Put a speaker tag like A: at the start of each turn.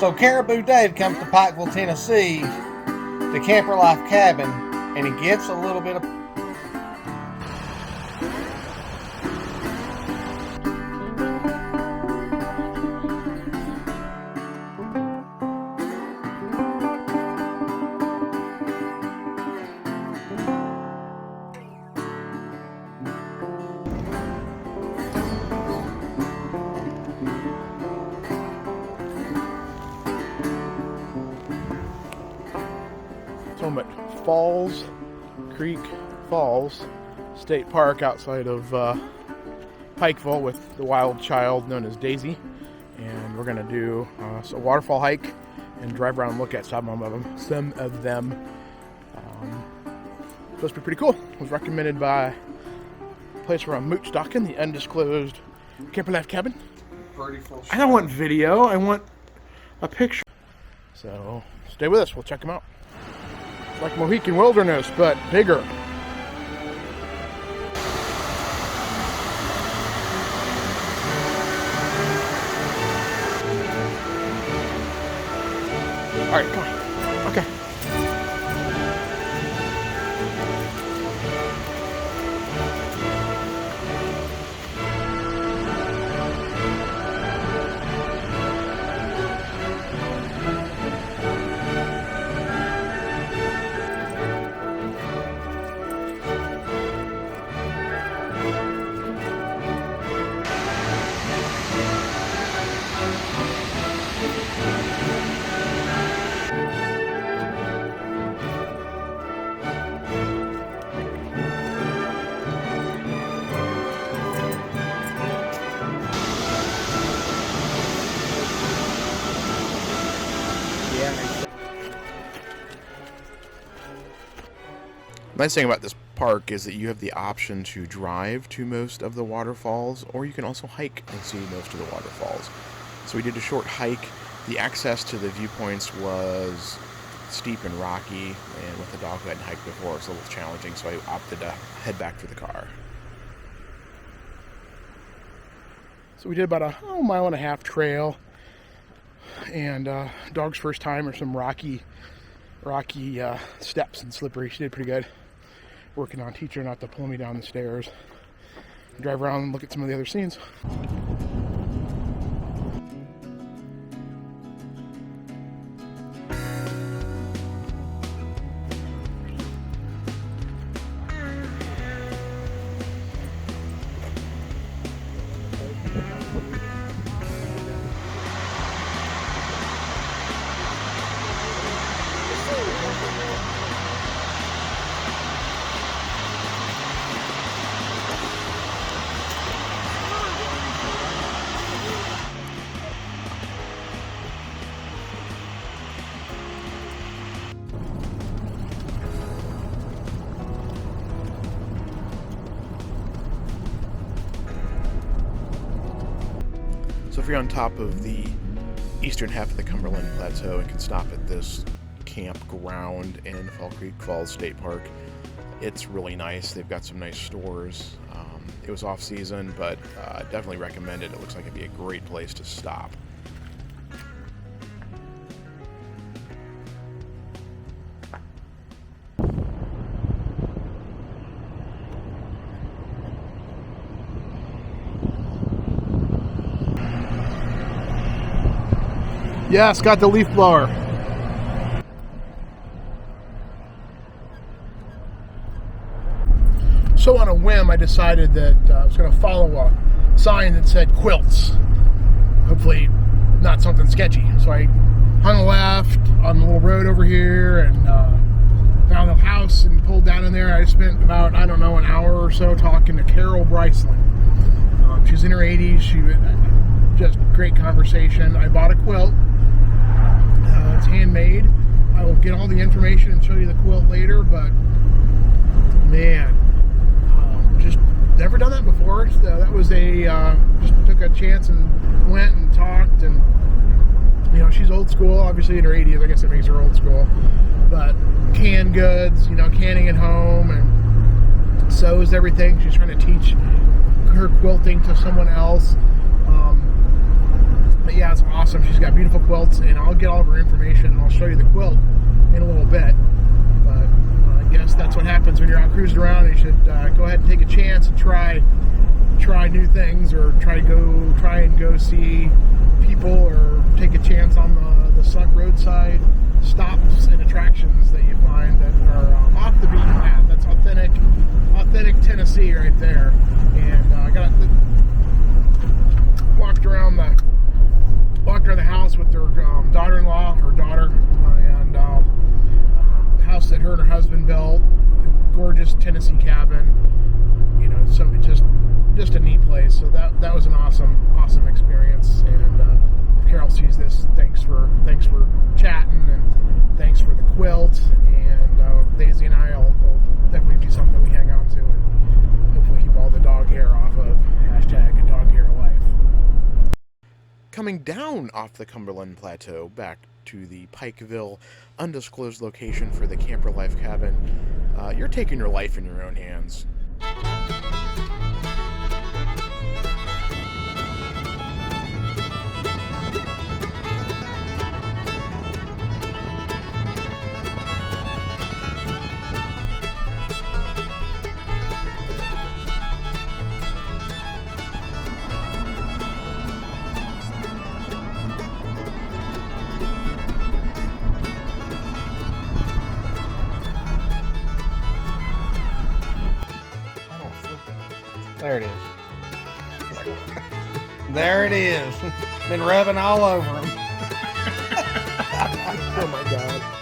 A: So Caribou Dave comes to Pikeville, Tennessee, to Camper Life Cabin, and he gets a little bit of
B: at Falls Creek Falls State Park outside of Pikeville with the wild child known as Daisy, and we're gonna do a waterfall hike and drive around and look at some of them. Supposed to be pretty cool. It was recommended by a place around moochdocked, the undisclosed Camper Life Cabin. I don't want video, I want a picture. So stay with us, we'll check them out. Like Mohican Wilderness, but bigger. All right, come on. Okay. Nice thing about this park is that you have the option to drive to most of the waterfalls, or you can also hike and see most of the waterfalls. So we did a short hike. The access to the viewpoints was steep and rocky, and with the dog who hadn't hiked before, it's a little challenging, so I opted to head back to the car. So we did about a mile and a half trail, and dog's first time are some rocky steps and slippery. She did pretty good. Working on teaching her not to pull me down the stairs. Drive around and look at some of the other scenes. So if you're on top of the eastern half of the Cumberland Plateau and can stop at this campground in Fall Creek Falls State Park, it's really nice. They've got some nice stores. It was off season, but definitely recommend it. It looks like it'd be a great place to stop. Yes, got the leaf blower. So on a whim, I decided that I was going to follow a sign that said quilts. Hopefully not something sketchy. So I hung a left on the little road over here and found the house and pulled down in there. I spent about, an hour or so talking to Carol Bryceland. She's in her 80s. She just great conversation. I bought a quilt. It's handmade. I will get all the information and show you the quilt later, but man, just never done that before. So that was just took a chance and went and talked, and she's old school, obviously in her 80s. I guess it makes her old school, but canned goods, canning at home, and sews everything. She's trying to teach her quilting to someone else. But yeah, it's awesome. She's got beautiful quilts, and I'll get all of her information and I'll show you the quilt in a little bit. But I guess that's what happens when you're out cruising around. You should go ahead and take a chance and try new things, or try and go see people, or take a chance on the sunk roadside stops and attractions that you find that are off the beaten path. That's authentic Tennessee right there. And I got walked around the house with her daughter-in-law, and the house that her and her husband built. Gorgeous Tennessee cabin. You know, so just a neat place. So that was an awesome experience. And if Carol sees this, thanks for chatting, and thanks for the quilt. And Daisy and I will definitely be something we hang on to, and hopefully keep all the dog hair off of #DogHairLife.
C: Coming down off the Cumberland Plateau back to the Pikeville undisclosed location for the Camper Life cabin, you're taking your life in your own hands.
A: There it is. There it is. Been rubbing all over him.
B: Oh my God.